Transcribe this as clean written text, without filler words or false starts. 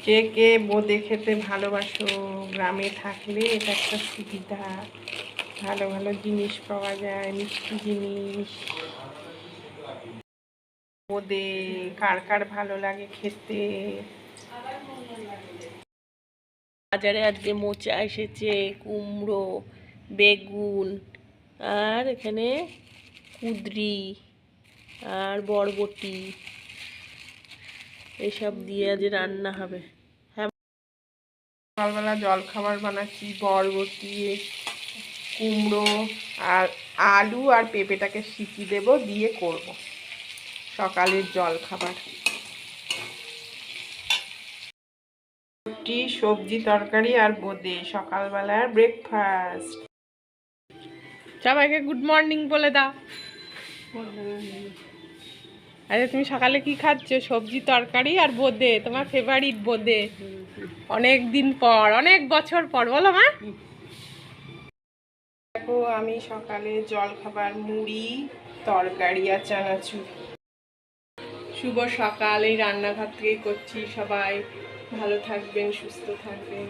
কে কে বোঁদে খেতে ভালোবাসো? গ্রামে থাকলে এটা একটা সুবিধা, ভালো ভালো জিনিস পাওয়া যায়, মিষ্টি জিনিস। বোঁদে কার কার ভালো লাগে খেতে? বাজারে আজকে মোচা এসেছে, কুমড়ো, বেগুন, আর এখানে কুঁদরি আর বরবটি, এসব দিয়ে আজ রান্না হবে। হ্যাঁ, সকালবেলা জল খাবার বানাচ্ছি, বরবটি, কুমড়ো আর আলু আর পেঁপেটাকে সিটি দেব, দিয়ে করব সকালের জল খাবার। রুটি, সবজি, তরকারি আর বোঁদে সকালবেলার ব্রেকফাস্ট। সবাইকে গুড মর্নিং বলে দাও। আরে তুমি সকালে কি খাচ্ছ? সবজি, তরকারি আর বোঁদে, তোমার ফেভারিট বোঁদে। অনেক দিন পর, অনেক বছর পর, বলো মা। দেখো আমি সকালে জল খাবার মুড়ি, তরকারি আর চানাচুর। শুভ সকাল, এই রান্নাঘর থেকেই করছি। সবাই ভালো থাকবেন, সুস্থ থাকবেন।